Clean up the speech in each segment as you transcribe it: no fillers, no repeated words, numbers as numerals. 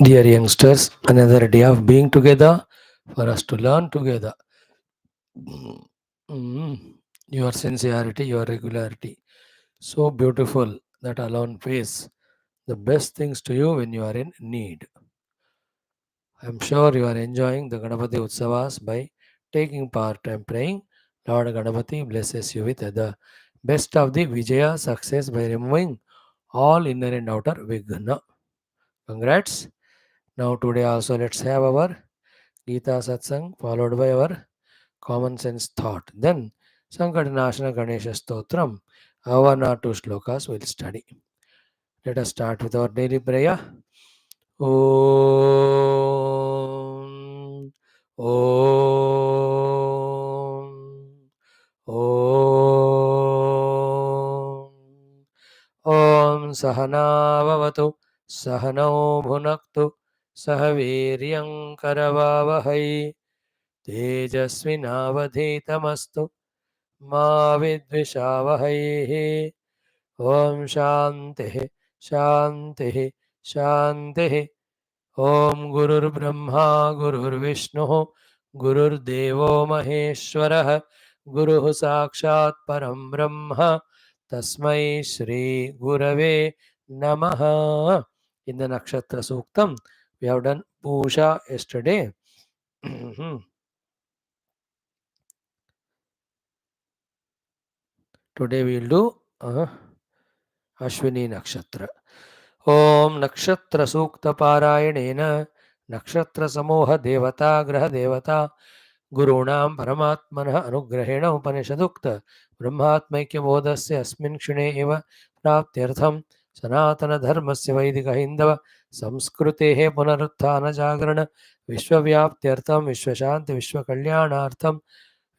Dear youngsters, another day of being together for us to learn together. Your sincerity, your regularity, so beautiful that alone pays the best things to you when you are in need. I am sure you are enjoying the Ganapati Utsavas by taking part and praying. Lord Ganapati blesses you with the best of the Vijaya success by removing all inner and outer Vighna. Congrats. Now today also let's have our Geetha Satsang followed by our common sense thought. Then Sankata Ganesha Stotram, our one or two shlokas will study. Let us start with our daily prayer. Om Om Om Om Sahana Vavatu Sahano Bhunaktu Sahaviryam Karavavahai तेजस्विनावधीतमस्तु मा विद्विषावहैः ॐ शान्तिः शान्तिः शान्तिः ॐ गुरुर्ब्रह्मा गुरुर्विष्णुः गुरुर्देवो महेश्वरः गुरुः साक्षात् परं ब्रह्म तस्मै श्रीगुरवे नमः. In the Nakshatra Suktam, we have done Pusha yesterday. Today we will do Ashwini Nakshatra. Om Nakshatra Sukta Parayanena Nakshatra Samoha Devata Graha Devata Gurunam Paramatmanah Anugrahena Upanishadukta Brahmatmaikya Bodhasya Asmin Kshune Eva Praptyartham Sanatana Dharmasya Vaidika Hindava Samskrutehe Punaruthana Jagrana Vishwavyaptyartham Vishwashanti Vishwakalyanartham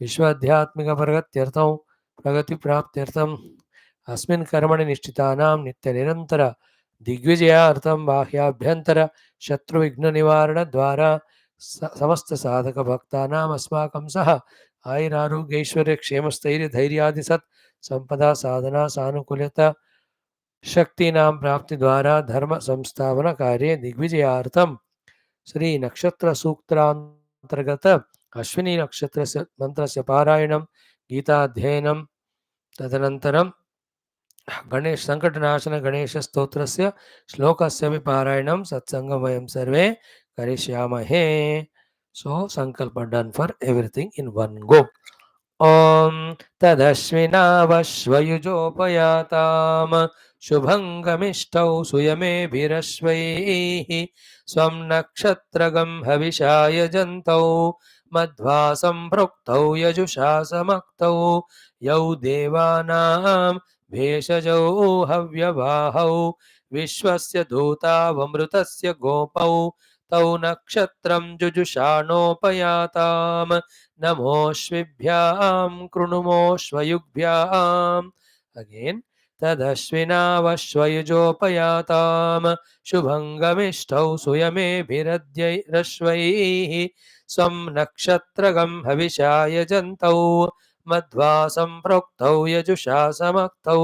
Vishwadhyatmika Pragatyartham Pragati Praptyartham अस्मिन् कर्मणि निष्ठितानां नित्यनिरन्तर दिग्विजयार्थं बाह्याभ्यन्तर शत्रुविघ्ननिवारणद्वारा समस्तसाधकभक्तानाम् अस्माकं सह आयुरारोग्यैश्वर्यक्षेमस्थैर्यधैर्यादिसत् सम्पदा साधना सानुकूल्यता शक्तीनां प्राप्तिद्वारा धर्मसंस्थापनकार्ये दिग्विजयार्थं श्रीनक्षत्रसूक्तान्तर्गत अश्विनीनक्षत्रस्य मन्त्रस्य पारायणं गीताध्ययनं तदनन्तरं गणेश संकटनाशन गणेश स्तोत्रस्य श्लोकस्य पारायणं सत्संगं वयं सर्वे करिष्यामहे. So sankalpa done for everything in one go. Om tadashvinavashvayujopayatam shubhangamishtav suyamebhirashvaihi swam nakshatragam havishaya jantau madhvasam proktav yajusha samaktau yau devanam भेषजौ हव्यवाहौ विश्वस्य दूतावमृतस्य गोपौ तौ नक्षत्रं जुजुषाणोपयातां नमोऽश्विभ्यां कृणुमोऽश्वयुग्भ्याम्. Again. तदश्विनावश्वयुजोपयातां शुभङ्गमिष्टौ सुयमेभिरद्यैरश्वैः स्वं नक्षत्रगं हविषाय जन्तौ मध्वासं प्रोक्तौ यजुषा समक्तौ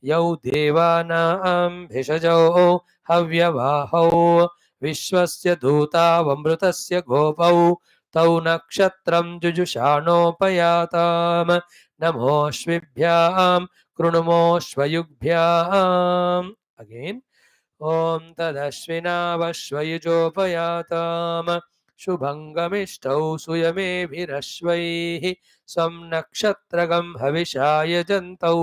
यौ देवानां भिषजौ हव्यवाहौ विश्वस्य दूतावमृतस्य गोपौ तौ नक्षत्रं जुजुषाणोपयातां नमोऽश्विभ्यां कृणुमोऽश्वयुग्भ्याम्. Again. ॐ तदश्विनावश्वयुजोपयातां शुभङ्गमिष्टौ सुयमेभिरश्वैः स्वं नक्षत्रगं हविषाय जन्तौ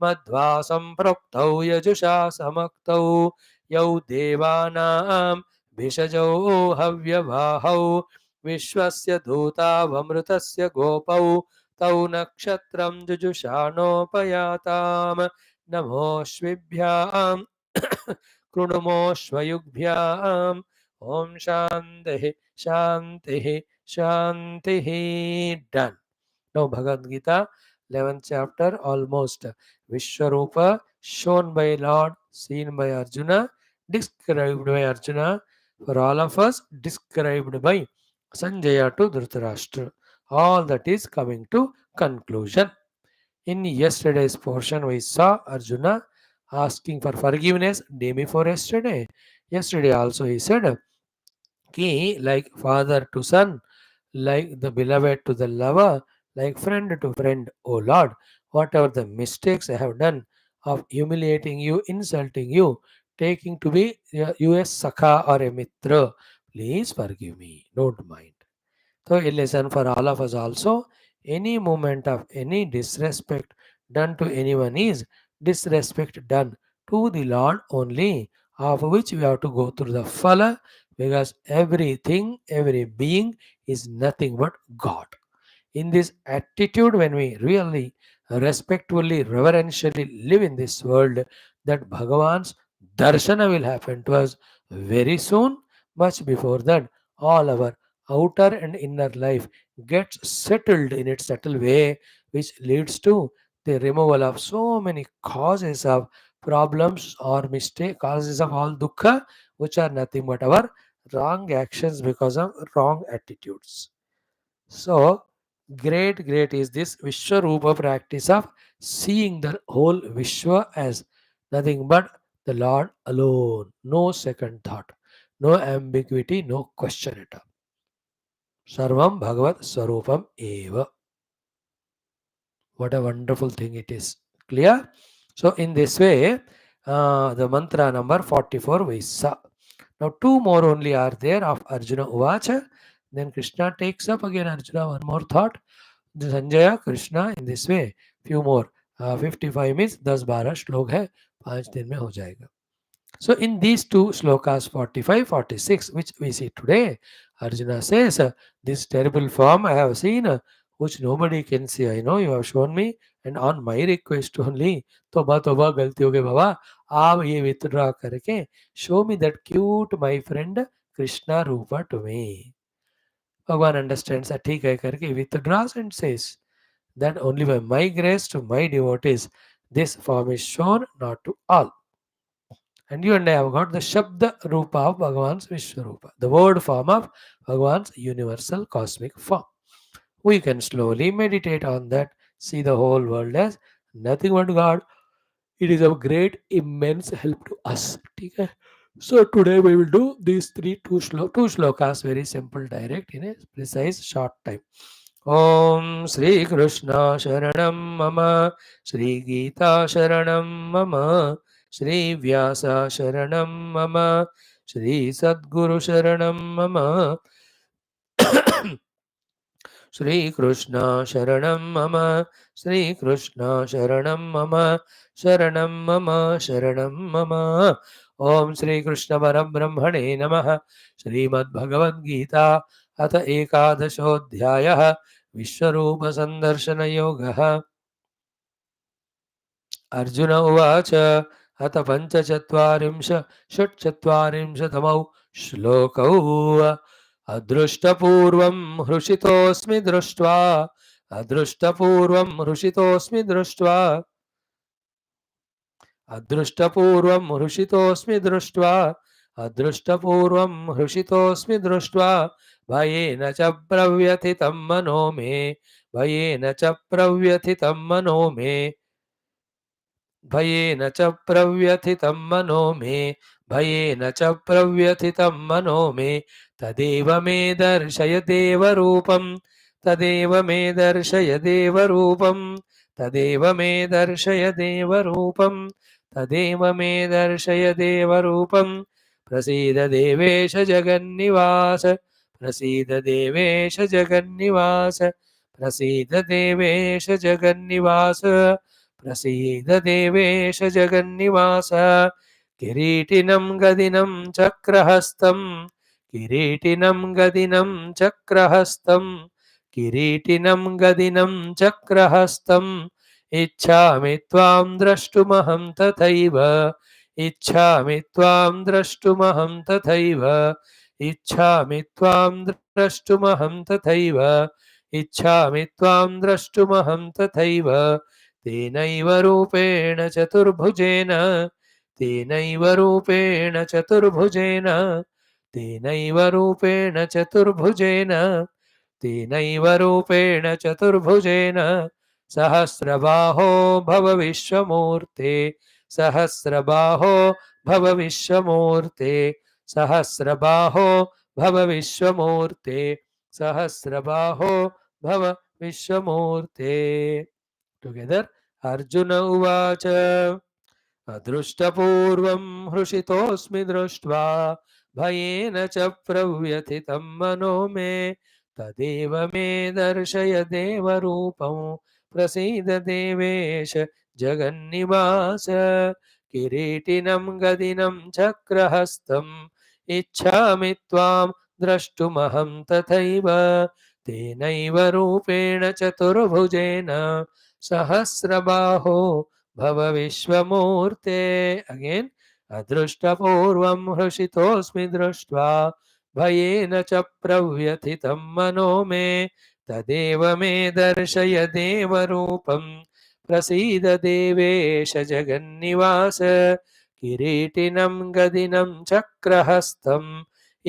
मध्वासं प्रोक्तौ यजुषा समक्तौ यौ देवानां भिषजौ हव्यवाहौ विश्वस्य दूतावमृतस्य गोपौ तौ नक्षत्रं जुजुषाणोपयातां नमोऽश्विभ्यां कृणुमोऽश्वयुग्भ्याम्. Om Shantihi Shantihi Shantihi. Done. Now Bhagavad Gita 11th chapter almost. Vishwarupa shown by Lord, seen by Arjuna, described by Arjuna, for all of us described by Sanjaya to Dhritarashtra. All that is coming to conclusion. In yesterday's portion we saw Arjuna asking for forgiveness day before yesterday. Yesterday also he said Key like father to son, like the beloved to the lover, like friend to friend. O Lord, whatever the mistakes I have done of humiliating you, insulting you, taking to be you a sakha or a mitra, please forgive me. Don't mind. So, a lesson for all of us also, any moment of any disrespect done to anyone is disrespect done to the Lord only, of which we have to go through the phala, because everything, every being is nothing but God. In this attitude, when we really respectfully, reverentially live in this world, that Bhagavan's darshana will happen to us very soon. Much before that, all our outer and inner life gets settled in its subtle way, which leads to the removal of so many causes of problems or mistake, causes of all dukkha, which are nothing but our wrong actions because of wrong attitudes. So, great is this Vishwarupa practice of seeing the whole Vishwa as nothing but the Lord alone. No second thought, no ambiguity, no question at all. Sarvam Bhagavat Swarupam Eva. What a wonderful thing it is. Clear? So, in this way, the mantra number 44 Vaisa. Now, two more only are there of Arjuna Uvacha. Then Krishna takes up again Arjuna one more thought. Sanjay Krishna in this way few more 55 means 10-12 श्लोक है 5 दिन में हो जाएगा. So in these two shlokas 45 46 which we see today, Arjuna says, this terrible form I have seen, which nobody can see. I know you have shown me, and on my request only, तोबा गलती हो गई बाबा, आप ये withdraw करके show me that cute my friend Krishna Rupa to me. भगवान understands that ठीक है करके withdraws and says that only by my grace to my devotees this form is shown, not to all. And you and I have got the Shabda Rupa of Bhagavan's Vishwarupa, the word form of Bhagavan's universal cosmic form. We can slowly meditate on that, see the whole world as nothing but God. It is of great, immense help to us. Okay? So today we will do these two shlokas, very simple, direct, in a precise, short time. Om Sri Krishna Sharanam Mama, Sri Geetha Sharanam Mama, Sri Vyasa Sharanam Mama, Sri Sadguru Sharanam Mama, Sri Krishna Sharanam Mama, Sri Krishna Sharanam Mama, Sharanam Mama, Sharanam Mama. Om Sri Krishna Parambrahmane Namaha, Srimad Bhagavad Gita, Atha Ekadashodhyayah, Vishwarupa Sandarshana Yogaha. Arjun उवाच अथ पञ्चचत्वारिंश षट्चत्वारिंशतमौ श्लोकौ अदृष्टपूर्वं हृषितोऽस्मि दृष्ट्वा अदृष्टपूर्वं हृषितोऽस्मि दृष्ट्वा अदृष्टपूर्वं हृषितोऽस्मि दृष्ट्वा अदृष्टपूर्वं हृषितोऽस्मि दृष्ट्वा भयेन च प्रव्यथितं मनो मे भयेन च प्रव्यथितं मनो मे भयेन च प्रव्यथितं मनो मे भयेन च प्रव्यथितं मनो मे तदेव मे दर्शय देवरूपं तदेव मे दर्शय देवरूपं तदेव मे दर्शय देवरूपं तदेव मे दर्शय देवरूपं प्रसीद देवेश जगन्निवास प्रसीद देवेश जगन्निवास प्रसीद देवेश जगन्निवास प्रसीद देवेश जगन्निवास किरीटिनं गदिनं चक्रहस्तं किरीटिनं गदिनं चक्रहस्तं किरीटिनं गदिनं चक्रहस्तम् इच्छामि त्वां द्रष्टुमहं तथैव इच्छामि त्वां द्रष्टुमहं तथैव इच्छामि त्वां द्रष्टुमहं तथैव इच्छामि त्वां द्रष्टुमहं तथैव तेनैव रूपेण चतुर्भुजेन तेनैव रूपेण चतुर्भुजेन तेनैव रूपेण चतुर्भुजेन तेनैव रूपेण चतुर्भुजेन सहस्रबाहो भव विश्वमूर्ते सहस्रबाहो भव विश्वमूर्ते सहस्रबाहो भव विश्वमूर्ते सहस्रबाहो भव विश्वमूर्ते. Together, Arjuna uvacha अदृष्टपूर्वं हृषितोऽस्मि दृष्ट्वा भयेन च प्रव्यथितं मनो मे तदेव मे दर्शय देवरूपं प्रसीद देवेश जगन्निवास किरीटिनं गदिनं चक्रहस्तम् इच्छामि त्वां द्रष्टुमहं तथैव तेनैव रूपेण चतुर्भुजेन सहस्रबाहो भव विश्वमूर्ते. अगेन अदृष्टपूर्वं हृषितोऽस्मि दृष्ट्वा भयेन च प्रव्यथितं मनो मे तदेव मे दर्शय देवरूपं प्रसीद देवेश जगन्निवास किरीटिनं गदिनं चक्रहस्तम्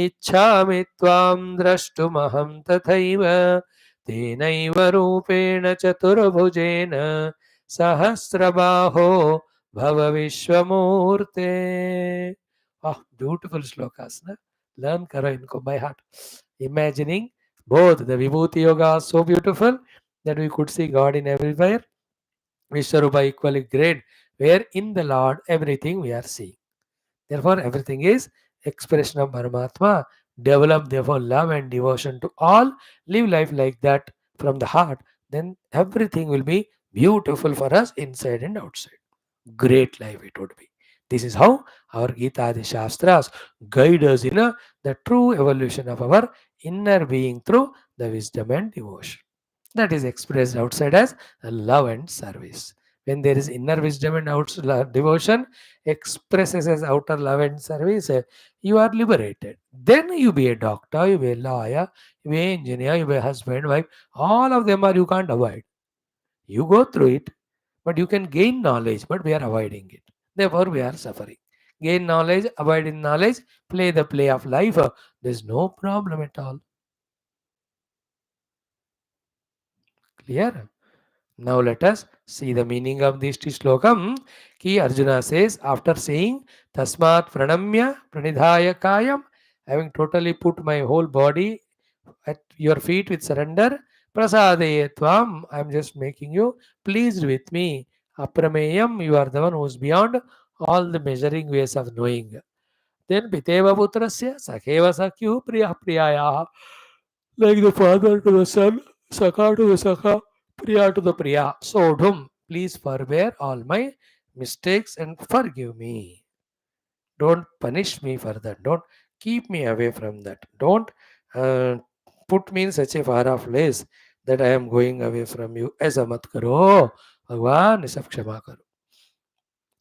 इच्छामि त्वां द्रष्टुमहं तथैव तेनैव रूपेण चतुर्भुजेन सहस्रबाहो भव विश्वमूर्ते. Ah, beautiful shlokas. Na? Learn karo inko by heart. Imagining both the Vibhuti Yoga so beautiful that we could see God in everywhere. Vishwarupa equally great, where in the Lord everything we are seeing. Therefore, everything is expression of Paramatma. Develop therefore love and devotion to all. Live life like that from the heart. Then everything will be beautiful for us inside and outside. Great life it would be. This is how our Gita Adi Shastras guide us in the true evolution of our inner being through the wisdom and devotion. That is expressed outside as love and service. When there is inner wisdom and outside devotion expresses as outer love and service, you are liberated. Then you be a doctor, you be a lawyer, you be an engineer, you be a husband, wife. All of them are you can't avoid. You go through it, but you can gain knowledge, but we are avoiding it. Therefore, we are suffering. Gain knowledge, avoid in knowledge, play the play of life. There's no problem at all. Clear? Now let us see the meaning of this shlokam. Ki Arjuna says, after saying Tasmat Pranamya Pranidhaya Kayam, having totally put my whole body at your feet with surrender, Prasadeye Tvam, I am just making you pleased with me. Aprameyam, you are the one who is beyond all the measuring ways of knowing. Then Piteva Putrasya Sakheva Sakyu Priya Priyaya, like the father to the son, Sakha to the Sakha, Priya to the Priya. Sodhum, please forbear all my mistakes and forgive me. Don't punish me for that. Don't keep me away from that. Don't uh, put me in such a far off place that I am going away from you. ऐसा मत करो भगवान, सब क्षमा करो.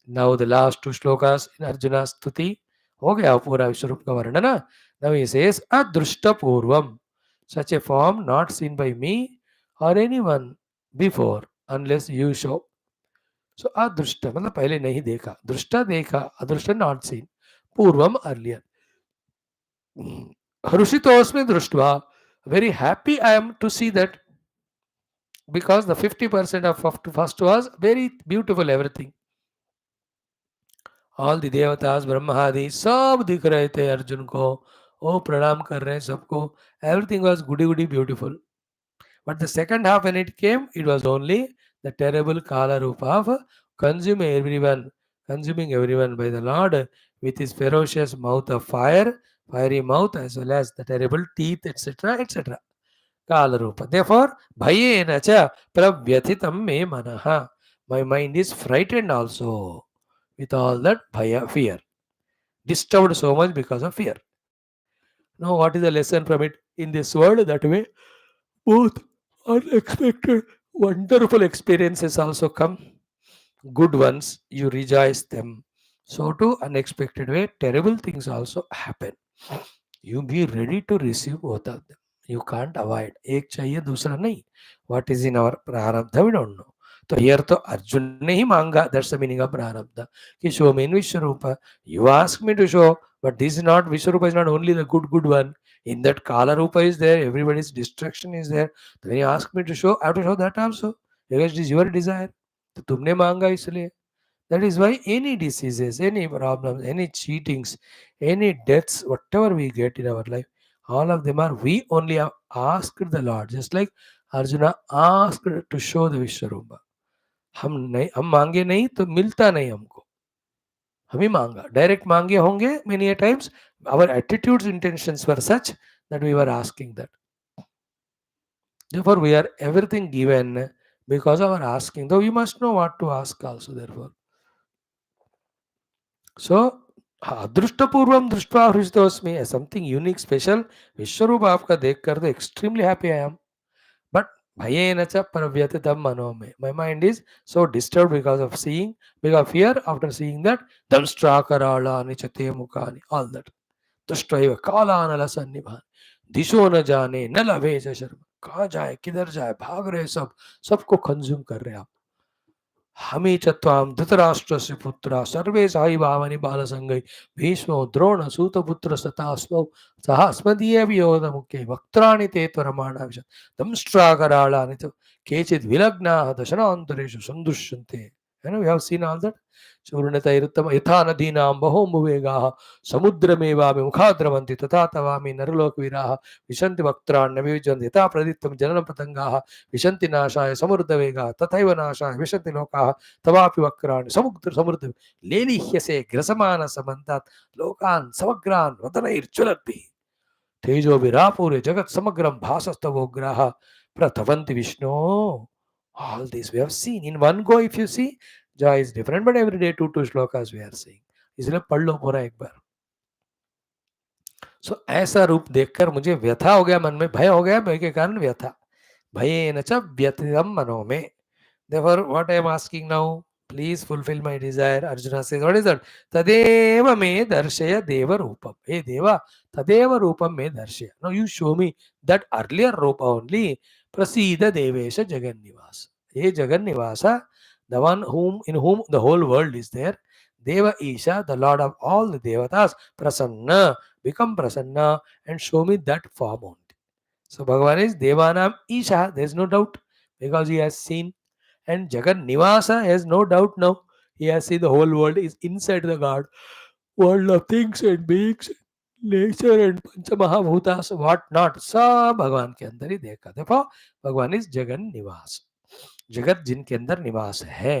Now the last two shlokas in Arjuna's stuti. हो गया पूरा विश्वरूप का वर्णन. Now he says adrushta purvam, such a form not seen by me or anyone before unless you show. So adrushta मतलब पहले नहीं देखा, दृष्टा देखा, अदृष्टा not seen. पूर्वम earlier. हर्षितोस्मि दृष्ट्वा, very happy I am to see that, because the 50% of first was very beautiful everything. All the देवतास ब्रह्मादि सब दिख रहे थे अर्जुन को, वो प्रणाम कर रहे हैं सबको, everything was goody goody beautiful. But the second half when it came, it was only the terrible काला रूप of consuming everyone by the Lord with his ferocious mouth of fire, fiery mouth, as well as the terrible teeth, etc., etc. Kala Rupa. Therefore, bhayena cha pravyathitam me manaha. My mind is frightened also with all that bhaya, fear. Disturbed so much because of fear. Now, what is the lesson from it? In this world, that way, both unexpected, wonderful experiences also come. Good ones, you rejoice them. So too, unexpected way, terrible things also happen. You be ready to receive both of them. You can't avoid. एक चाहिए दूसरा नहीं. What is in our prarabdha, we don't know. तो here तो अर्जुन ने ही मांगा. That's the meaning of prarabdha. कि show me in Vishwarupa. You ask me to show, but this is not, Vishwarupa is not only the good one. In that Kala Rupa is there, everybody's distraction is there. So when you ask me to show, I have to show that also. Because it is your desire. तो तुमने मांगा इसलिए. That is why any diseases, any problems, any cheatings, any deaths, whatever we get in our life, All of them are, we only have asked the Lord, just like Arjuna asked to show the Vishwarupa. हम मांगे नहीं तो मिलता नहीं हमको, हम ही मांगा, direct मांगे होंगे many a times. Our attitudes, intentions were such that we were asking that. Therefore, we are everything given because of our asking. Though we must know what to ask also. Therefore, so अदृष्टपूर्वम दृष्टवा हृषितोस्मि, something unique special विश्वरूप आपका देखकर तो extremely happy I am. But bhayeena cha pravyatitam mano me. My mind is so disturbed because of seeing, because of fear after seeing that. Damstrakaralani chate mukani, all that. Dushtaiva kalanala sannibhan. दिशो न जाने न लभे च शर्म. कहाँ जाए किधर जाए भाग रहे सब, सबको कंज्यूम कर रहे आप. हमी च त्वां धृतराष्ट्रस्य पुत्रा सर्वे साई भावनि बालसंगै भीष्मो द्रोण सूतपुत्र सतास्मौ सह अस्मदीय वियोध मुख्य वक्त्राणि ते त्वरमाणा विशद दंष्ट्राकराळानि च केचित् विलग्नाः दशनान्तरेषु सन्दुष्यन्ते. We have seen all that. चूर्णतैरुत्तम यथा नदीनां बहूमुवेगाः समुद्रमेवापि मुखाद्रवन्ति तथा तवामि नरलोकवीराः विशन्ति वक्त्राण्य विविजन्ति यथा प्रदीप्तं जननपतङ्गाः विशन्ति नाशाय समृद्धवेगाः तथैव नाशाय विशन्ति लोकाः तवापि वक्राणि समुद्र समृद्ध लेलिह्यसे ग्रसमानसमन्तात् लोकान् समग्रान् वदनैर्ज्वलद्भिः तेजोभिरापूर्य जगत् समग्रं भासस्तवोग्राः प्रतवन्ति विष्णो. All this we have seen in one go. If you see, joy is different, but every day two shlokas we are seeing. इसलिए पढ़ लो पूरा एक बार. सो ऐसा रूप देखकर मुझे व्यथा हो गया, मन में भय हो गया, भय के कारण व्यथा. भयेन च व्यथितं मनो में. Therefore, what I am asking now, please fulfill my desire. Arjuna says, what is that? Tadeva me darshaya deva rupam. Hey Deva, tadeva rupam me darshaya. Now you show me that earlier rupa only. Prasida devesha jagannivasa. Hey Jagannivasa, the one in whom the whole world is there. Deva Isha, the Lord of all the Devatas, Prasanna, become Prasanna and show me that form only. So Bhagavan is Devanam Isha, there is no doubt, because he has seen. And Jagan Nivasa has no doubt now. He has seen the whole world is inside the God. World of things and beings, nature and Panchamahabhutas, what not. सब भगवान के अंदर ही देखा. देखो भगवान इस जगन निवास, जगत जिनके अंदर निवास है.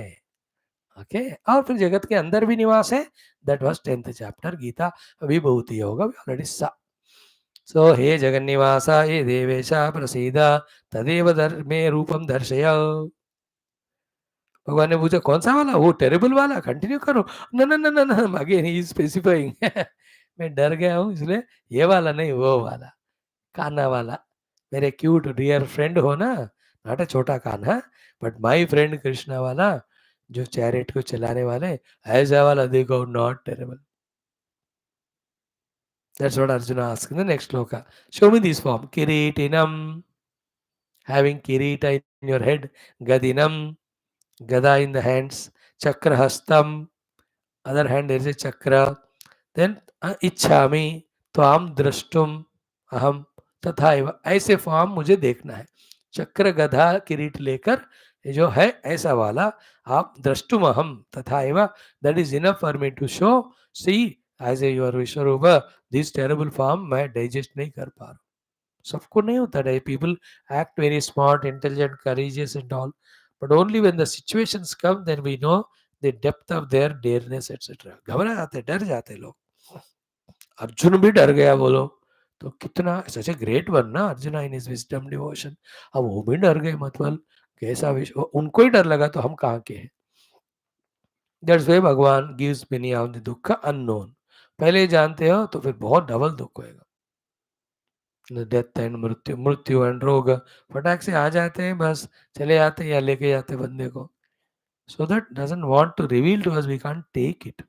ओके, और फिर जगत के अंदर भी निवास है. That was 10th chapter Gita. Vibhuti होगा ऑलरेडी सा. सो हे जगन्निवास हे देवेश प्रसीद तदेव मे रूपम दर्शय. भगवान ने पूछा कौन सा वाला, वो टेरेबल वाला, कंटिन्यू करो. न न न न न अगेन ही इज स्पेसिफाइंग. मैं डर गया हूँ इसलिए ये वाला नहीं, वो वाला कान्हा वाला. मेरे क्यूट डियर फ्रेंड हो ना, नॉट अ छोटा Kanha, but my friend Krishna वाला, जो चैरिट को चलाने वाले, ऐसा वाला देखो, not terrible. That's what Arjuna asks in the next shloka. Show me this form. Kiritinam, having kirita in your head. Gadinam, gada in the hands. Chakrahastam, other hand there is a chakra. Then इच्छामि त्वाम द्रष्टुम अहम तथा एव. ऐसे form मुझे देखना है. चक्र गधा किरीट लेकर ये जो है ऐसा वाला आप द्रष्टुम अहम तथा एव. That is enough for me to show. See as a your Vishwaroop, this terrible form मैं डाइजेस्ट नहीं कर पा रहा. सबको नहीं होता है. People act very smart, intelligent, courageous and all, but only when the situations come then we know the depth of their dareness etcetera. घबरा जाते, डर जाते लोग. अर्जुन भी डर गया बोलो तो कितना, सच ए ग्रेट वन ना Arjun in his wisdom devotion. अब वो भी डर गए, मतलब कैसा विश्व, उनको ही डर लगा तो हम कहाँ के हैं. दैट्स व्हाई भगवान गिव्स मेनी ऑफ द दुख अननोन. पहले जानते हो तो फिर बहुत डबल दुख होएगा. डेथ एंड मृत्यु, मृत्यु एंड रोग फटाक से आ जाते हैं, बस चले आते या लेके जाते बंदे को. So that doesn't want to reveal to us, we can't take it.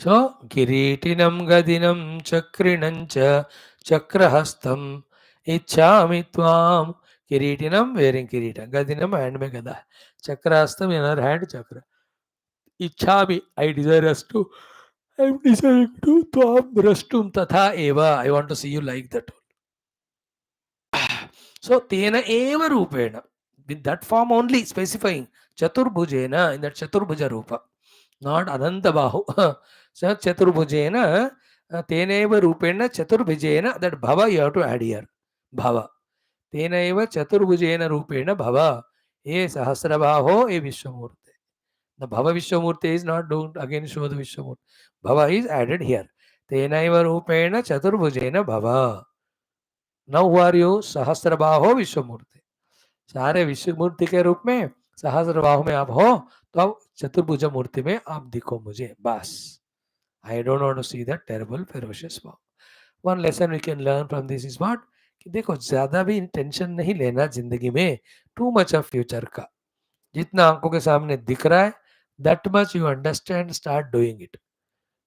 So, किरीटिनं गदिनं चक्रिणं च चक्रहस्तं इच्छामि त्वां. किरीटिनं wearing किरीटं, गदिनं hand में गदा, चक्रहस्तं in other hand चक्र. इच्छामि I desire us to, I am desiring to त्वां द्रष्टुम तथा एव. I want to see you like that. So तेन एव रूपेण, with that form only specifying, चतुर्भुजेन, in that चतुर्भुज रूप. not Anantabahu. So Chaturbhujena, Teneva Rupena Chaturbhujena, that Bhava you have to add here. Bhava. Teneva Chaturbhujena Rupena Bhava. E Sahasrabaho e Vishwamurti. The Bhava Vishwamurti is not, don't again show the Vishwamurti. Bhava is added here. Tenaiva Rupena Chaturbhujena Bhava. Now who are you? Sahasrabaho Vishwamurti. सारे विश्वमूर्ति के रूप में सहस्र बाहु में आप हो तो अब चतुर्भुज मूर्ति में आप दिखो मुझे बस. I don't want to see that terrible ferocious form. One lesson we can learn from this is what कि देखो ज्यादा भी टेंशन नहीं लेना जिंदगी में. टू मच ऑफ फ्यूचर का जितना आंखों के सामने दिख रहा है that much you understand, start doing it.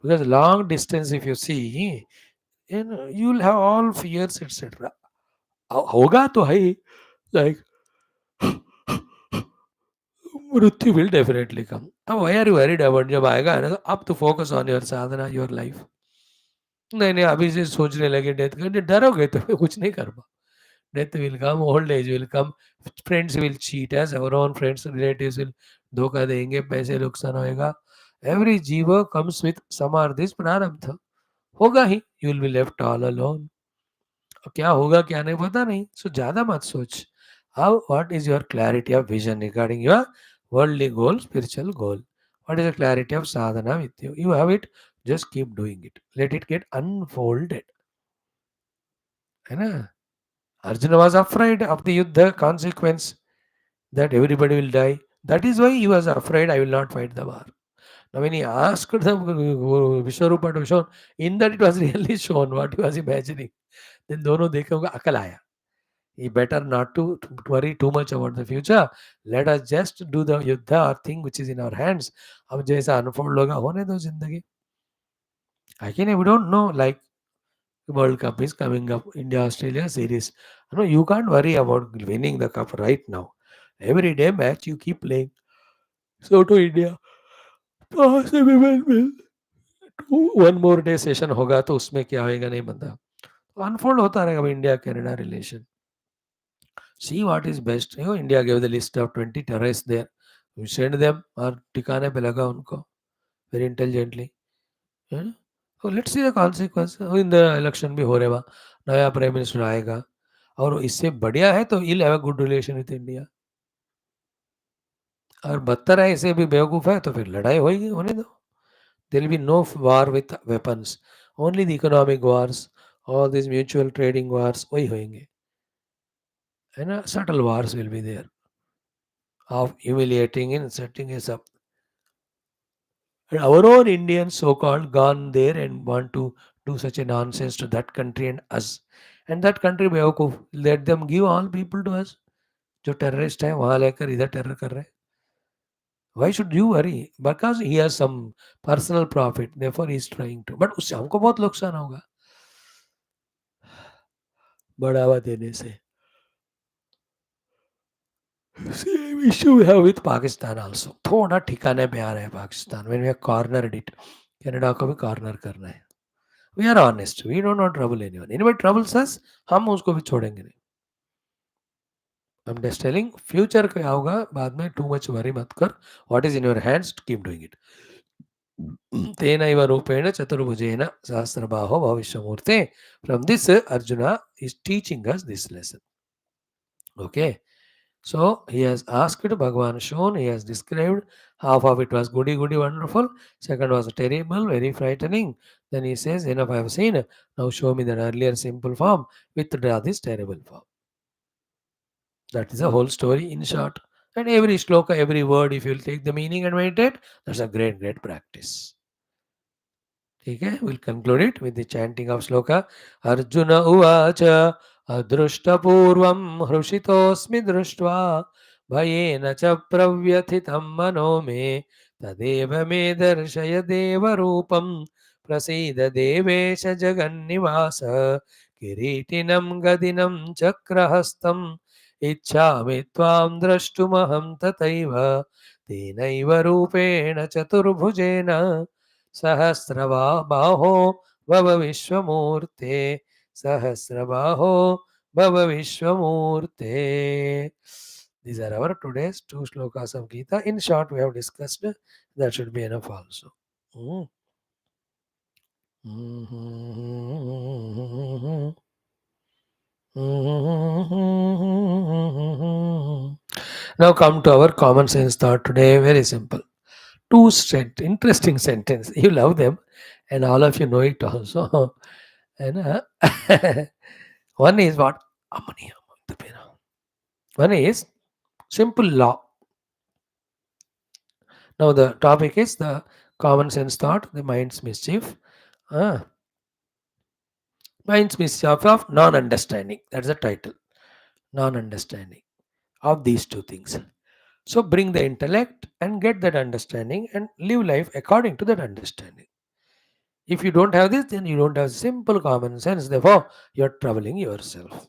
Because long distance if you see, you will have all fears etc. होगा तो है ही, like मृत्यु will definitely come. अब why are you worried about, जब आएगा है ना तो अब तो focus on your Sadhana, your life. नहीं नहीं अभी से सोचने लगे डेथ का, डरोगे तो कुछ नहीं कर पाओ. Death will come, old age will come, friends will cheat as our own friends, relatives will धोखा देंगे, पैसे नुकसान होएगा. एवरी जीव comes with some are this प्रारब्ध. होगा ही, you will be left all alone. क्या होगा क्या नहीं पता नहीं, सो ज्यादा मत सोच. How what is your clarity of vision regarding your worldly goal, spiritual goal? What is the clarity of Sadhana with you? You have it, just keep doing it, let it get unfolded. है ना? Arjuna was afraid of the Yuddha consequence, that everybody will die. That is why he was afraid, I will not fight the war. Now, when he asked the Vishwarupa to show, in that it was really shown what he was imagining. Then दोनों देखे होगा, अकल आया. He better not to worry too much about the future. Let us just do the युद्ध or thing which is in our hands. अब जैसा unfold होगा होने दो जिंदगी. Again, we don't know, like World Cup is coming up, India Australia series. No, you can't worry about winning the cup right now. Every day match you keep playing. So to India, possible will one more day session होगा तो उसमें क्या होएगा नहीं पता. Unfold होता रहेगा India Canada relation. See what is best. India gave the list of 20 terrorists there. We send them और ठिकाने पे लगा उनको very intelligently. So let's see the consequence. In the election भी हो रहा, नया प्राइम मिनिस्टर आएगा और इससे बढ़िया है तो he'll have a good relation with India. और बदतर है, इसे भी बेवकूफ है तो फिर लड़ाई होगी, होने दो. There will be no war with weapons, only the economic wars, all these mutual trading wars वही होंगे, है ना. Subtle wars will be there of humiliating and setting us up. And our own Indians so-called gone there and want to do such a nonsense to that country and us. And that country बेवकूफ, let them give all people to us. जो terrorist है वहाँ लेकर इधर terror कर रहे हैं. Why should you worry? Because he has some personal profit, therefore he is trying to. But उससे हमको बहुत नुकसान होगा बढ़ावा देने से. Same issue we have with Pakistan also. थोड़ा ठिकाने पे आ रहा है Pakistan. When we have cornered it, Canada को भी कॉर्नर करना है. We are honest. We do not trouble anyone. Anybody troubles us, हम उसको भी छोड़ेंगे नहीं. I'm just telling, future क्या होगा बाद में, too much worry मत कर. What is in your hands, keep doing it. तेनैव रूपेण चतुर्भुजेन सहस्रबाहो भविष्यमूर्ते. From this, Arjuna is teaching us this lesson. Okay. So he has asked Bhagavan shown, he has described. Half of it was goody goody wonderful. Second was terrible, very frightening. Then he says, enough I have seen. Now show me that earlier simple form. Withdraw this terrible form. That is the whole story in short. And every shloka, every word, if you will take the meaning and meditate, that's a great, great practice. Okay, we'll conclude it with the chanting of shloka. Arjuna uvacha adruštapurvam hrushitosmi društva bhayena cha pravyathitam mano me tadeva me darshaya deva rupam prasida devesha jagannivasa kiritinam gadinam chakrahastam इच्छामि त्वां द्रष्टुमहं तथैव तेनैव रूपेण चतुर्भुजेन सहस्रबाहो भव विश्वमूर्ते सहस्रबाहो भव विश्वमूर्ते. These are our today's two shlokas of Gita. In short, we have discussed. That should be enough also. Mm. Now come to our common sense thought today. Very simple. Two interesting sentence. You love them, and all of you know it also. And one is what? Amani, one is simple law. Now the topic is the common sense thought, the mind's mischief. Ah, mind's mischief of non-understanding. That's the title. Non-understanding of these two things. So bring the intellect and get that understanding and live life according to that understanding. If you don't have this, then you don't have simple common sense. Therefore, you're troubling yourself.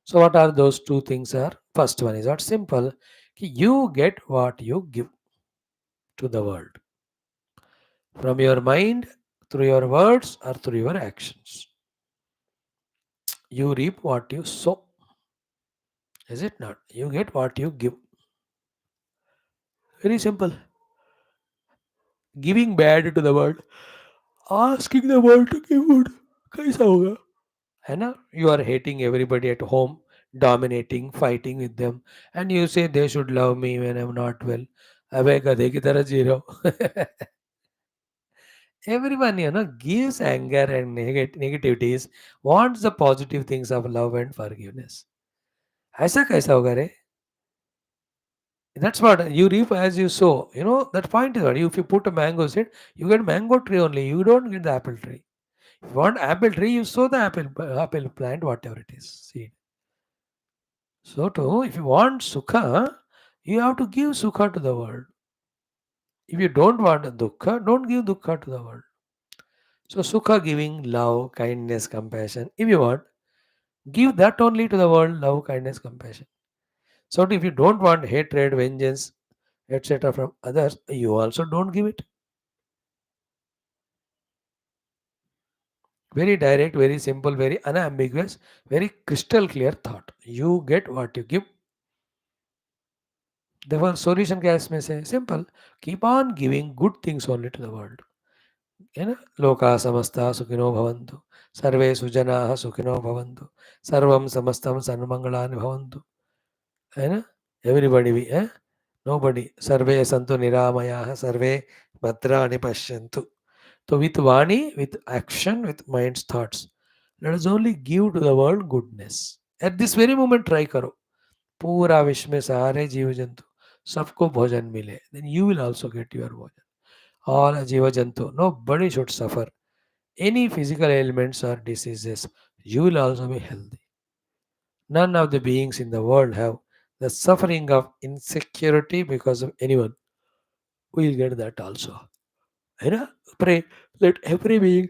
So what are those two things are? First one is what simple. You get what you give to the world. From your mind, through your words, or through your actions. You reap what you sow. Is it not? You get what you give. Very simple. Giving bad to the world. Asking the world to give good. कैसा होगा? है ना? You are hating everybody at home, dominating, fighting with them, and you say they should love me when I'm not well. अबे गधे की तरह जी रहे हो. Everyone, gives anger and negativities, wants the positive things of love and forgiveness. ऐसा कैसा होगा रे? That's what you reap as you sow. That point is what if you put a mango seed, you get mango tree only. You don't get the apple tree. If you want apple tree, you sow the apple plant, whatever it is, seed. So too, if you want sukha, you have to give sukha to the world. If you don't want dukkha, don't give dukkha to the world. So sukha giving love, kindness, compassion. If you want, give that only to the world, love, kindness, compassion. So if you don't want hatred, vengeance, etc. from others, you also don't give it. Very direct, very simple, very unambiguous, very crystal clear thought. You get what you give. Therefore, solution क्या है इसमें से? Simple. Keep on giving good things only to the world. है ना? लोका समस्ता सुखिनो भवन्तु, सर्वे सुजनाः सुखिनो भवन्तु, सर्वं समस्तं सन्मंगलानि भवन्तु. है ना? Everybody be, nobody. सर्वे सन्तु निरामयाः, सर्वे भद्राणि पश्यन्तु. So with Vani, with action, with mind's thoughts, let us only give to the world goodness. At this very moment, try करो. पूरा विश्व में सारे जीव जंतु सबको भोजन मिले. Then you will also get your भोजन. All जीव जंतु, nobody should suffer any physical ailments or diseases. You will also be healthy. None of the beings in the world have the suffering of insecurity because of anyone. We will get that also. है ना? Pray, let every being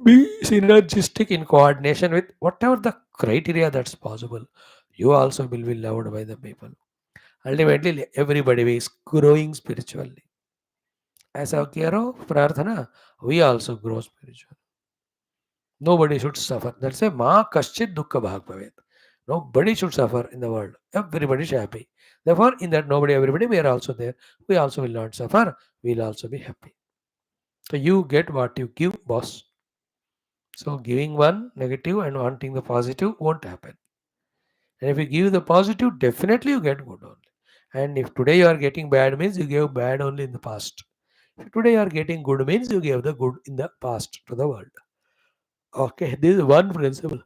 be synergistic in coordination with whatever the criteria that's possible. You also will be loved by the people. Ultimately, everybody is growing spiritually. ऐसा किया रहो प्रार्थना, we also grow spiritual. Nobody should suffer. That's a ma kaschit dukkha bhag bhavet. Nobody should suffer in the world. Everybody should be happy. Therefore, in that nobody, everybody, we are also there. We also will not suffer. We will also be happy. So you get what you give, boss. So giving one negative and wanting the positive won't happen. And if you give the positive, definitely you get good only. And if today you are getting bad means you gave bad only in the past. If today you are getting good means you gave the good in the past to the world. Okay, this is one principle.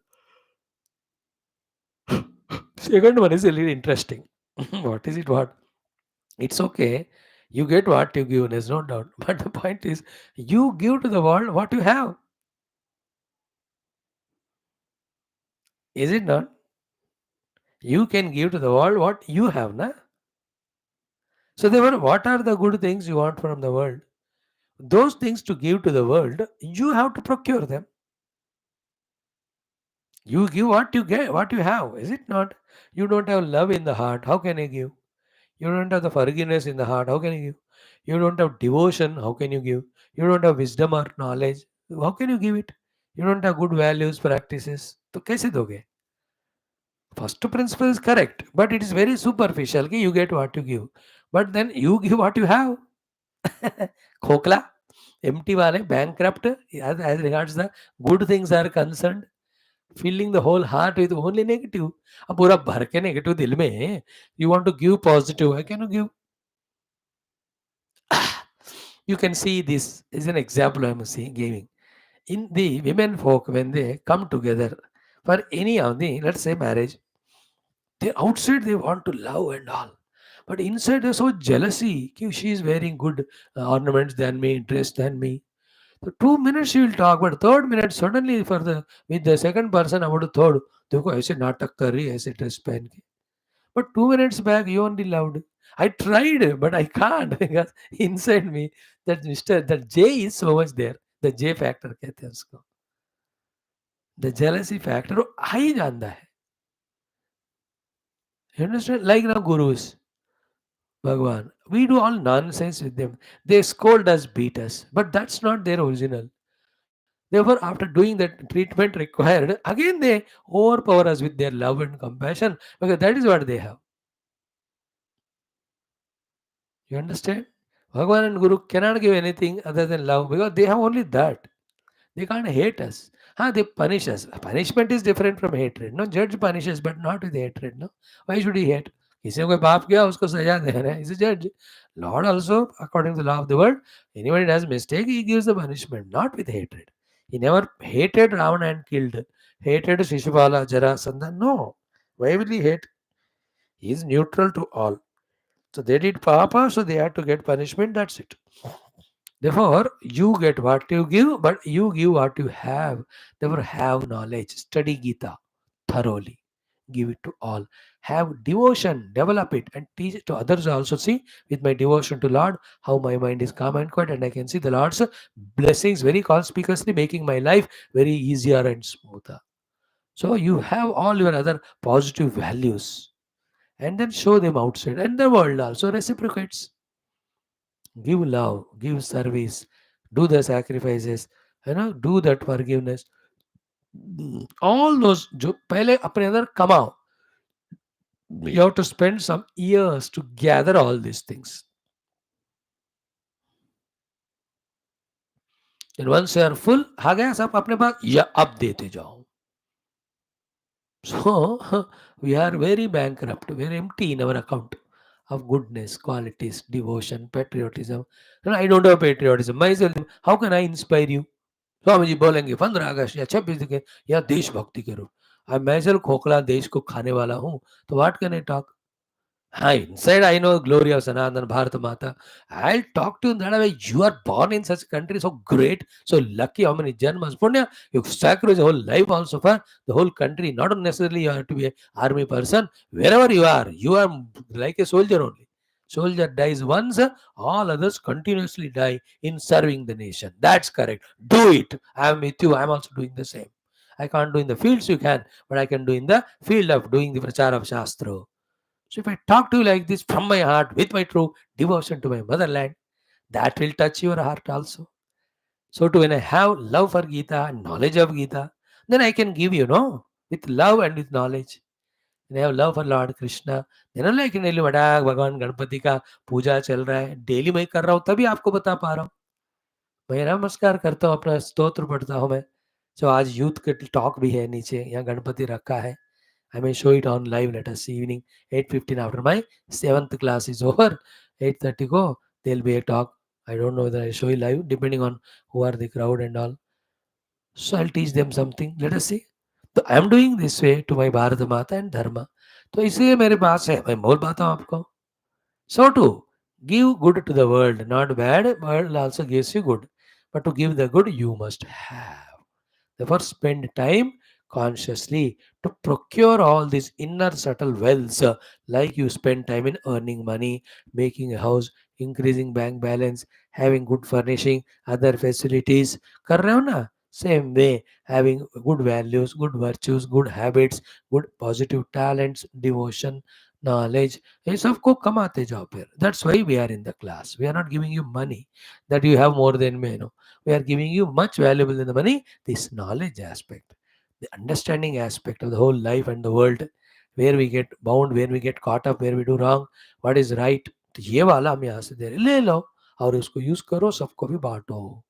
Second one is really interesting. What is it? What? It's okay. You get what you give, there's no doubt. But the point is, you give to the world what you have. Is it not? You can give to the world what you have, na? So therefore, what are the good things you want from the world? Those things to give to the world, you have to procure them. You give what you get, what you have, is it not? You don't have love in the heart, how can you give? You don't have the forgiveness in the heart, how can you give? You don't have devotion, how can you give? You don't have wisdom or knowledge, how can you give it? You don't have good values, practices, तो कैसे दोगे? First principle is correct, but it is very superficial. कि you get what you give, but then you give what you have. खोखला, empty वाले, bankrupt, as regards the good things are concerned, filling the whole heart with only negative. अब पूरा भर के negative दिल में, you want to give positive, how can you give? You can see this is an example I am seeing giving. In the women folk, when they come together for any of the, let's say, marriage, they outside they want to love and all, but inside they're so jealousy. Ki she is wearing good ornaments than me, dress than me. So 2 minutes she will talk, but third minute suddenly for the with the second person about the third, देखो ऐसे नाटक कर रही है ऐसे dress पहन के. But 2 minutes back you only loved. I tried, but I can't because inside me that J is so much there. The J factor कहते हैं उसको. The jealousy factor वो आ ही जाता है. You understand? Like now gurus, Bhagwan, we do all nonsense with them. They scold us, beat us, but that's not their original. Therefore, after doing that treatment required, again they overpower us with their love and compassion because that is what they have. You understand? Bhagwan and Guru cannot give anything other than love because they have only that. They can't hate us. They punish us. Punishment is different from hatred. No, judge punishes, but not with hatred. No, why should he hate? किसी ने कोई पाप किया उसको सजा दे रहा है. He's a judge. Lord also, according to the law of the world, anyone does mistake, he gives the punishment, not with hatred. He never hated Ravana and killed. Hated Shishupala, Jarasandha. No. Why will he hate? He is neutral to all. So they did papa, so they had to get punishment. That's it. Therefore, you get what you give, but you give what you have. Therefore, have knowledge. Study Geetha thoroughly. Give it to all. Have devotion. Develop it and teach it to others also. See, with my devotion to Lord, how my mind is calm and quiet, and I can see the Lord's blessings very conspicuously, making my life very easier and smoother. So you have all your other positive values, and then show them outside, and the world also reciprocates. Give love, give service, do the sacrifices, do that forgiveness. All those जो पहले अपने अंदर कमाओ. You have to spend some years to gather all these things. And once you are full, आ गया सब अपने पास, या अब देते जाओ. So we are very bankrupt, very empty in our account of goodness, qualities, devotion, patriotism. I don't have patriotism. Myself, how can I inspire you? Swami ji बोलेंगे 15 अगस्त या 26 के या देशभक्ति करो. अब मैं चल खोखला देश को खाने वाला हूँ, तो what can I talk? Inside I know glory of Sanatana Bharata Mata. I'll talk to you in that way. You are born in such a country, so great, so lucky. How many janmas? Punya, you sacrifice your whole life also for the whole country. Not necessarily you have to be an army person. Wherever you are like a soldier only. Soldier dies once, all others continuously die in serving the nation. That's correct. Do it. I am with you. I am also doing the same. I can't do in the fields, you can, but I can do in the field of doing the prachar of Shastra. So if I talk to you like this from my heart with my true devotion to my motherland, that will touch your heart also. So to when I have love for Geetha and knowledge of Geetha, then I can give with love and with knowledge. When I have love for Lord Krishna, then only I can tell you भगवान गणपति का पूजा चल रहा है, daily मैं कर रहा हूँ तभी आपको बता पा रहा हूँ. मैं नमस्कार करता हूँ, अपना स्तोत्र पढ़ता हूँ मैं. So आज यूथ के टॉक भी है नीचे, यहाँ गणपति रखा है. I may show it on live, let us see, evening 8:15 after my 7th class is over. 8:30 go, there'll be a talk. I don't know whether I show you live, depending on who are the crowd and all. So I'll teach them something. Let us see. So I am doing this way to my Bharat Mata and Dharma. तो इसलिए मेरे पास है, मैं बोल पाता हूँ आपको. So to give good to the world, not bad. World also gives you good, but to give the good, you must have. Therefore, spend time consciously to procure all these inner subtle wealths, like you spend time in earning money, making a house, increasing bank balance, having good furnishing, other facilities. कर रहे हो ना? Same way, having good values, good virtues, good habits, good positive talents, devotion, knowledge. ये सबको कमाते जाओ फिर. That's why we are in the class. We are not giving you money that you have more than me. No, we are giving you much valuable than the money. This knowledge aspect, the understanding aspect of the whole life and the world, where we get bound, where we get caught up, where we do wrong, what is right. तो ये वाला हम यहाँ से दे रहे, ले लो और उसको यूज करो, सबको भी बांटो.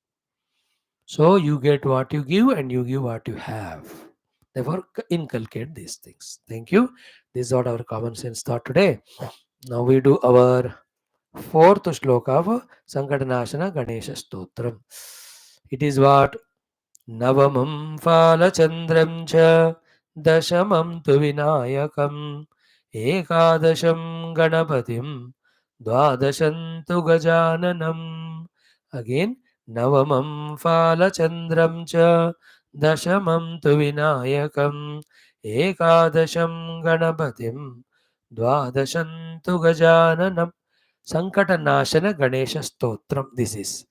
So you get what you give and you give what you have. Therefore, inculcate these things. Thank you. This is what our common sense thought today. Now we do our fourth shloka of Sankatanashana Ganesha Stotram. It is what? Navamam Falachandram cha Dashamam tu Vinayakam Ekadasham Ganapatim Dwadasham tu Gajananam. Again, Navamam Falachandram cha Dashamam tu Vinayakam Ekadasham Ganapatim Dwadasham tu Gajananam. Sankatanashana Ganesha Stotram. This is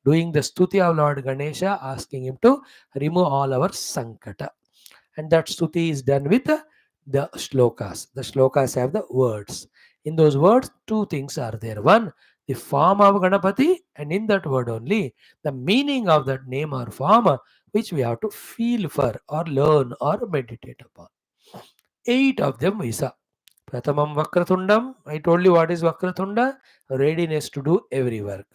doing the stuti of Lord Ganesha, asking him to remove all our sankata. And that stuti is done with the shlokas. The shlokas have the words. In those words, two things are there. One, the form of Ganapati, and in that word only, the meaning of that name or form, which we have to feel for or learn or meditate upon. 8 of them is Pratamam Vakratundam. I told you what is Vakratunda. Readiness to do every work.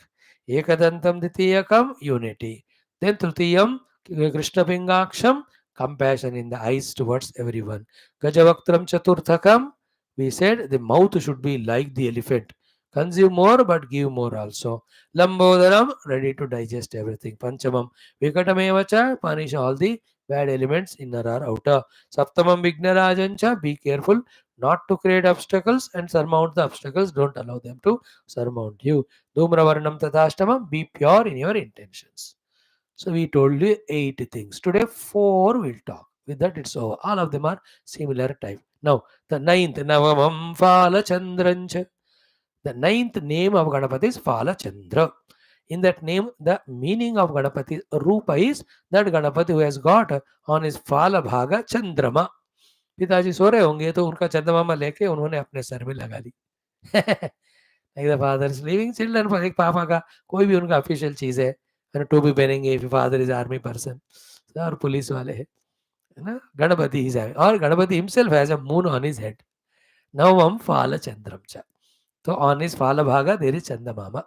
Ekadantam Ditiyakam, unity. Then Trutiyam, Krishna Pingaksham, compassion in the eyes towards everyone. Gajavaktram Chaturthakam, we said the mouth should be like the elephant. Consume more but give more also. Lambodaram, ready to digest everything. Panchamam, Vikatamevacha, punish all the bad elements, inner or outer. Saptamam Vignarajancha, be careful not to create obstacles and surmount the obstacles. Don't allow them to surmount you. Dhumravarnam Tadashtamam, be pure in your intentions. So we told you 8 things. Today 4 we'll talk. With that it's over. All of them are similar type. Now the ninth, Navamam Phala Chandrancha. The ninth name of Ganapati is Phala Chandra. In that name, the meaning of Ganapati Rupa is that Ganapati who has got on his Phala Bhaga Chandrama. पिताजी सो रहे होंगे तो उनका चंदमामा लेके उन्होंने अपने sir में लगा ली. Like the father is leaving children for एक पापा का कोई भी उनका ऑफिशियल चीज है टोपी पहनेंगे if father is army person और पुलिस वाले है ना. गणपति is having, और Ganpati himself has a moon on his head. नवम फाल चंद्रम च. तो on his फाल भागा there is चंदमामा.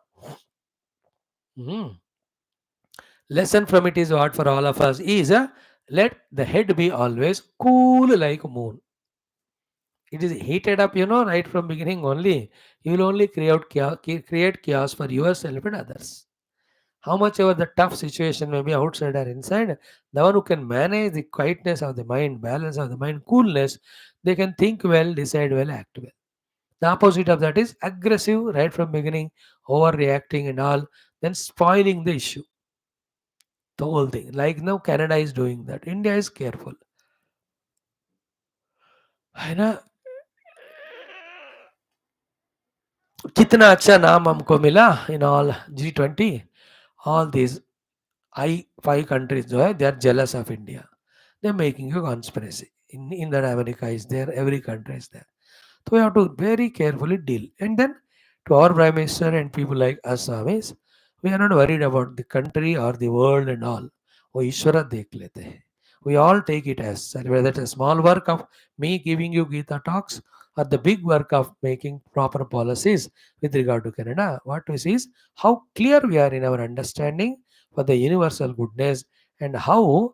Lesson from it is what for all of us is let the head be always cool like moon. It is heated up, right from beginning only. You will only create chaos for yourself and others. How much ever the tough situation may be outside or inside, the one who can manage the quietness of the mind, balance of the mind, coolness, they can think well, decide well, act well. The opposite of that is aggressive right from beginning, overreacting and all, then spoiling the issue. The whole thing. Like now Canada is doing that. India is careful. है ना. कितना अच्छा नाम हमको मिला in all G20. All these I5 countries जो है, they are jealous of India. They are making a conspiracy. In that America is there, every country is there. So we have to very carefully deal. And then to our Prime Minister and people like us, Swamis, we are not worried about the country or the world and all. वो ईश्वर देख लेते हैं. We all take it as whether it's a small work of me giving you Geetha talks or the big work of making proper policies with regard to Canada. What we see is how clear we are in our understanding for the universal goodness and how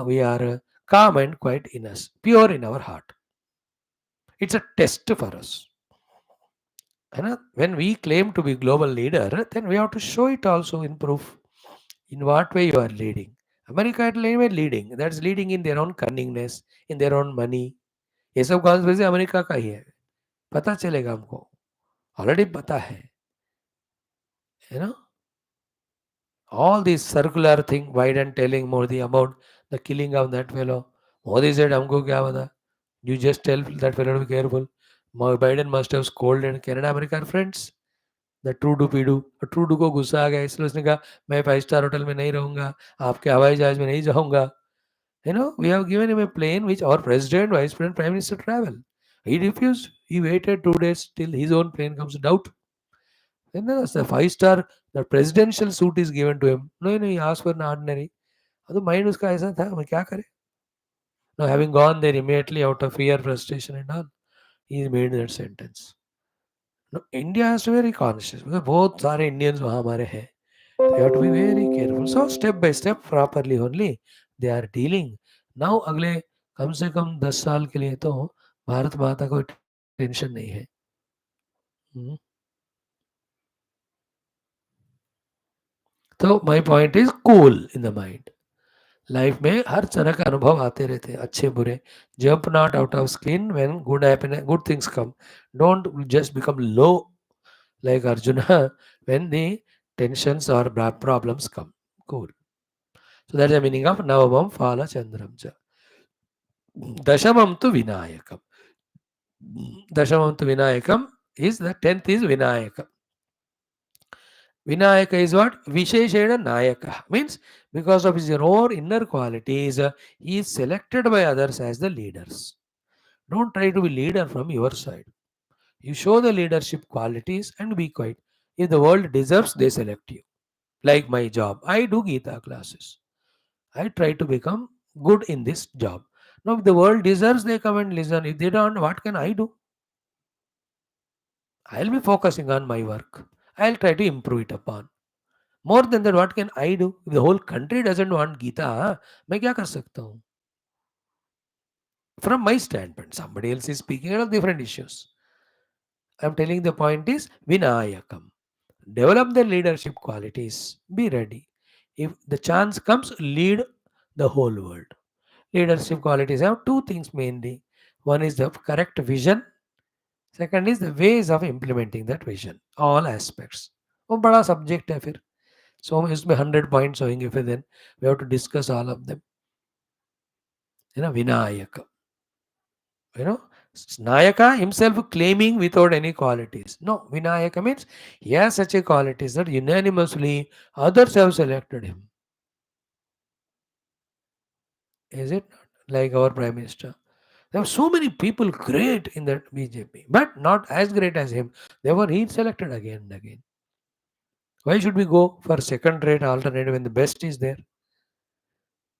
we are calm and quiet in us, pure in our heart. It's a test for us. And when we claim to be global leader, then we have to show it also in proof. In what way you are leading? America is leading. That's leading in their own cunningness, in their own money. ये सब conspiracy America का ही है. पता चलेगा हमको. Already पता है. You know? All this circular thing, Biden telling Modi about the killing of that fellow. Modi said, हमको क्या पता? You just tell that fellow to be careful. Biden must have scolded Canada, America are friends. The Trudeau पीडू. Trudeau को गुस्सा आ गया इसलिए उसने कहा मैं 5 स्टार होटल में नहीं रहूंगा, आपके हवाई जहाज में नहीं जाऊंगा. We have given him a plane which our president, vice president, prime minister travel. He refused. He waited 2 days till his own plane comes out. And then the 5 star, the presidential suit is given to him. No, he asked for an ordinary. तो mind उसका ऐसा था, मैं क्या करे. Now, having gone there immediately out of fear, frustration, and all, he made that sentence. Now, India has to be very conscious because बहुत सारे Indians वहाँ हमारे हैं. They have to be very careful. So step by step, properly only they are dealing. Now अगले कम से कम 10 साल के लिए तो भारत माता को टेंशन नहीं है. हम्म. तो my point is cool in the mind. Life में हर तरह का अनुभव आते रहते हैं, अच्छे बुरे. Jump not out of skin when good happen, good things come. Don't just become low like Arjuna when the tensions or problems come. Cool. So that's the meaning of Navamam Phala Chandram cha. Dashamam tu Vinayakam. Dashamam tu Vinayakam is the 10th is Vinayaka. Vinayaka is what? Visheshena Nayaka. Means because of his own inner qualities, he is selected by others as the leaders. Don't try to be leader from your side. You show the leadership qualities and be quiet. If the world deserves, they select you. Like my job. I do Geetha classes. I try to become good in this job. Now, if the world deserves, they come and listen. If they don't, what can I do? I'll be focusing on my work. I'll try to improve it upon. More than that, what can I do? If the whole country doesn't want Geetha, मैं क्या कर सकता हूँ? From my standpoint, somebody else is speaking of different issues. I'm telling the point is Vinayakam. Develop the leadership qualities. Be ready. If the chance comes, lead the whole world. Leadership qualities have two things mainly. One is the correct vision. Second is the ways of implementing that vision. All aspects. वो बड़ा subject है फिर. So इसमें 100 points होंगे फिर then we have to discuss all of them. Vinayaka. Nayaka himself claiming without any qualities. No, Vinayaka means he has such a qualities that unanimously others have selected him. Is it not? Like our Prime Minister. There were so many people great in that BJP, but not as great as him. Therefore, he selected again and again. Why should we go for second-rate alternative when the best is there?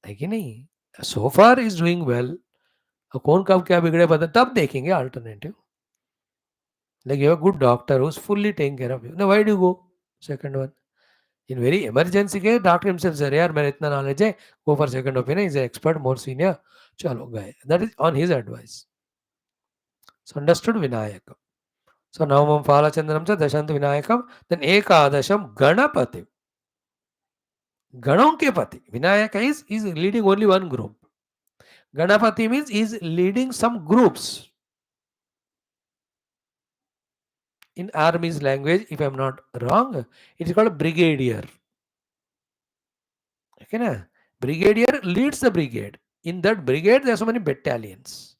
है कि नहीं? So far is doing well. कौन कब क्या बिगड़े पता तब देखेंगे alternative. Like you have a good doctor who's fully taking care of you. Now why do you go second one? In very emergency case, doctor himself said, यार मेरा इतना knowledge है, go for second opinion. He's an expert, more senior. चलो गए. That is on his advice. So understood Vinayaka. So Navamam Phalachandram cha Dashantu Vinayakam. Then Ekadasham Ganapati. Ganon ke pati. Vinayaka is leading only one group. Ganapati means is leading some groups. In army's language, if I am not wrong, it is called a brigadier. Okay, na? Brigadier leads the brigade. In that brigade, there are so many battalions.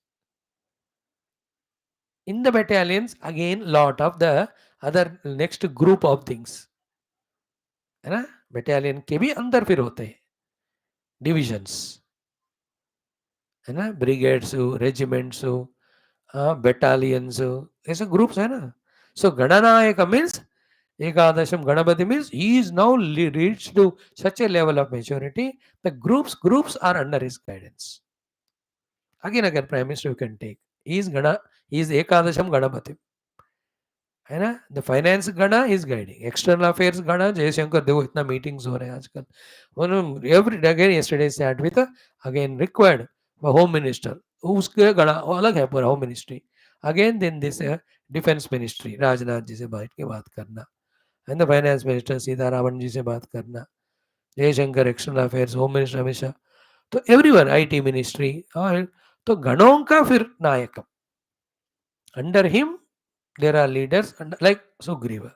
In the battalions, again, lot of the other next group of things. है ना? Battalion के भी अंदर फिर होते हैं divisions. है ना? Brigades, regiments, battalions, ऐसे groups है ना? So Gananayaka means Ekadasham Ganapati means he is now reached to such a level of maturity. The groups are under his guidance. Again, Prime Minister you can take. He is Ekadasham Ganapati. है ना? The finance Gana is guiding. External affairs Gana, Jaishankar, देखो इतना meetings हो रहे हैं आजकल. Every day again yesterday sat with again required for home minister. उसके गणा अलग है पूरा home ministry. Again then this defense ministry, Rajnath ji से बैठ के बात करना. And the finance minister Sitharaman जी से बात करना. Jaishankar external affairs, home minister Amit Shah. तो everyone IT ministry और तो गणों का फिर नायक. Under him there are leaders like Sugriva.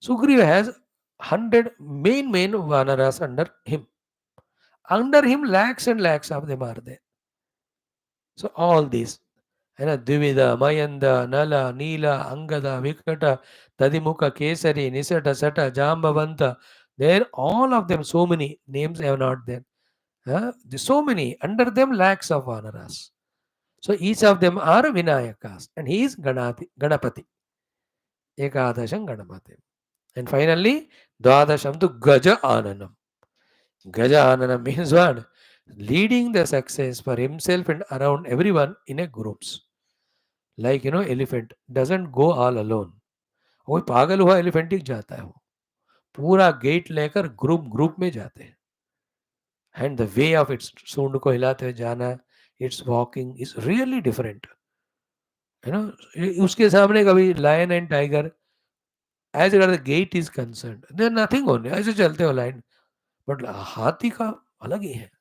Sugriva has 100 main vanaras under him. Under him, lakhs and lakhs of them are there. So all these, Dvida, Mayanda, Nala, Neela, Angada, Vikata, Tadimukha, Kesari, Nisata, Sata, Jambavanta, there all of them, so many names have not there. There's so many, under them lakhs of vanaras. So each of them are Vinayakas and he is Ganapati. Ekadasham Ganapati. And finally, Dwadasham to Gaja Ananam. Gaja Ananam means what? leading the success for himself and around everyone in a groups. Like elephant doesn't go all alone. वो पागल हुआ एलिफेंटिक जाता है, वो पूरा gate लेकर group group में जाते हैं. And the way of its सूंड को हिलाते हुए जाना, its walking is really different. उसके सामने कभी लायन एंड टाइगर, एज अगर the gate is concern, there nothing only, ऐसे चलते हो लाइन. बट हाथी का अलग ही है.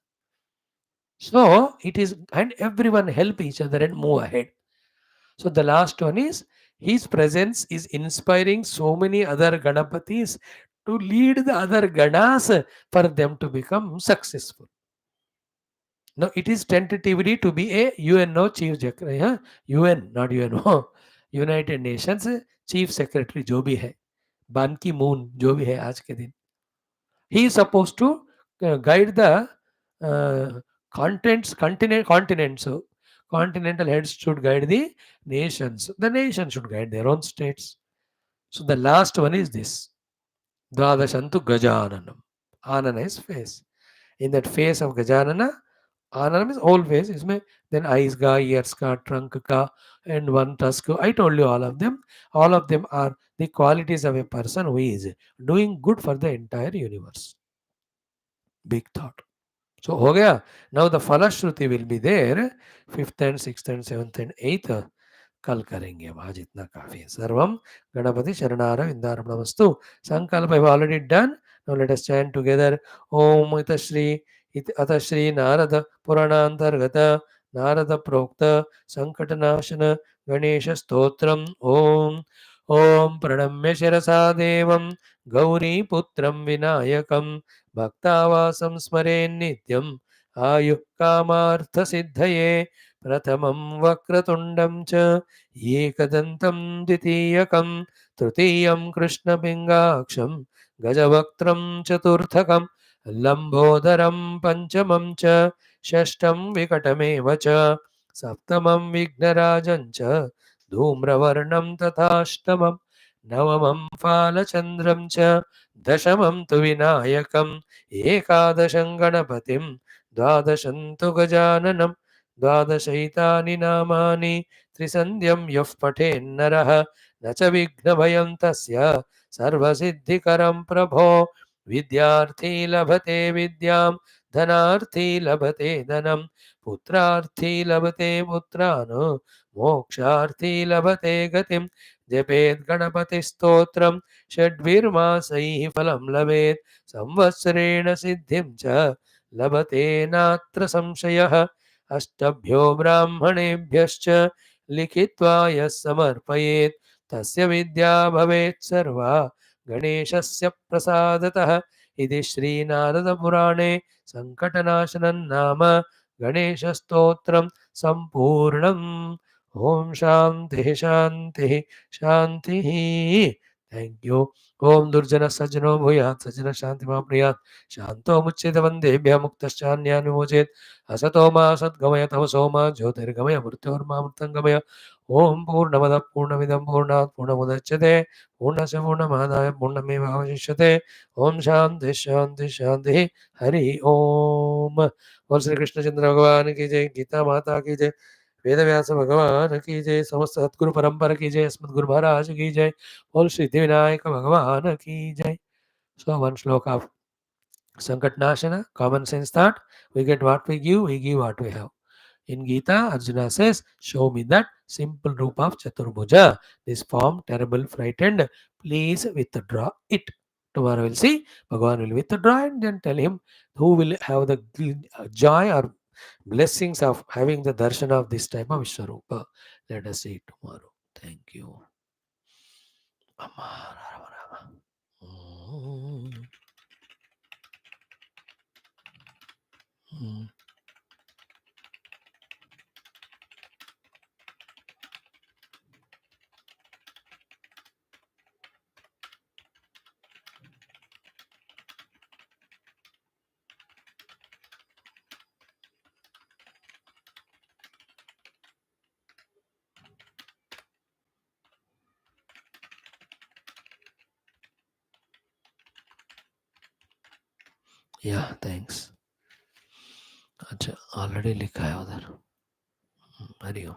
So it is, and everyone help each other and move ahead. So the last one is his presence is inspiring so many other Ganapatis to lead the other Ganas for them to become successful. Now it is tentatively to be a UNO chief secretary, huh? UN, not UNO, United Nations chief secretary जो भी है, बान की moon जो भी है आज के दिन, he is supposed to guide the continents. So continental heads should guide the nations. The nations should guide their own states. So the last one is this. Dvadashantu Gajananam. Anana is face. In that face of Gajanana, Anana is whole face. Isme, then eyes ka, ears ka, trunk ka, and one tusk. I told you all of them. All of them are the qualities of a person who is doing good for the entire universe. Big thought. So हो गया. Now the फलश्रुति will be there 5th and 6th and 7th and 8th. कल करेंगे. अब आज इतना काफी है. सर्वम गणपति शरणारविंदार्पणमस्तु. संकल्प have already done. Now let us chant together. ओम अथ श्री नारद पुराणांतर्गत नारद प्रोक्त संकटनाशन गणेश स्तोत्रम. ओम ओम प्रणम्य शिरसा देवं गौरीपुत्रं विनायकं भक्तावासं स्मरे नित्यम् आयुः कामार्थसिद्धये. प्रथमं वक्रतुण्डं च एकदन्तं द्वितीयकं तृतीयं कृष्णपिङ्गाक्षं गजवक्त्रं चतुर्थकं लम्बोदरं पञ्चमं च षष्ठं विकटमेव च सप्तमं विघ्नराजं च धूम्रवर्णं तथाष्टमं नवमं फालचन्द्रं च दशमं तु विनायकम् एकादशं गणपतिं द्वादशं तु गजाननं द्वादशैतानि नामानि त्रिसन्ध्यं यः पठेन्नरः न च विघ्नभयं तस्य सर्वसिद्धिकरं प्रभो. विद्यार्थी लभते विद्यां धनार्थी लभते धनं पुत्रार्थी लभते पुत्रान् मोक्षार्थी लभते गतिं. जपेत् गणपतिस्तोत्रं षड्भिर्मासैः फलं लभेत् संवत्सरेण सिद्धिं च लभते नात्र संशयः. अष्टभ्यो ब्राह्मणेभ्यश्च लिखित्वा यः समर्पयेत् तस्य विद्या भवेत् सर्वा गणेशस्य प्रसादतः. इति श्रीनारदपुराणे सङ्कटनाशनं नाम गणेशस्तोत्रं सम्पूर्णम्. ओम शांति शांति शांति. Thank you. ओम दुर्जन सज्जनो भूयात् सज्जन शांति प्रियात्. शांतो मुच्येत वंदेभ्यः मुक्तश्चान्यान् विमोचेत्. असतो मा सद्गमय तमसो मा ज्योतिर्गमय मृत्योर्मामृतं गमय. ओम पूर्णमदः पूर्णमिदं पूर्णात् पूर्णमुदच्यते पूर्णस्य पूर्णमादाय पूर्णमेवावशिष्यते. ओम शांति शांति शांति. हरि ओम. बोल श्री कृष्णचंद्र भगवान की जय. गीता माता की जय. वेदव्यास भगवान की जय. समस्त सतगुरु परंपरा की जय. अस्मद गुरु महाराज की जय. बोल सिद्धि विनायक भगवान की जय. So one shloka of Sankatnashana, common sense thought. We get what we give what we have. In Geetha, Arjuna says, show me that simple rupa of Chaturbhuja. This form, terrible, frightened, please withdraw it. Tomorrow we'll see. Bhagavan will withdraw and then tell him who will have the joy or blessings of having the darshan of this type of Vishwarupa. Let us see it tomorrow. Thank you. Yeah, thanks. अच्छा already लिखा है उधर। हरिओम।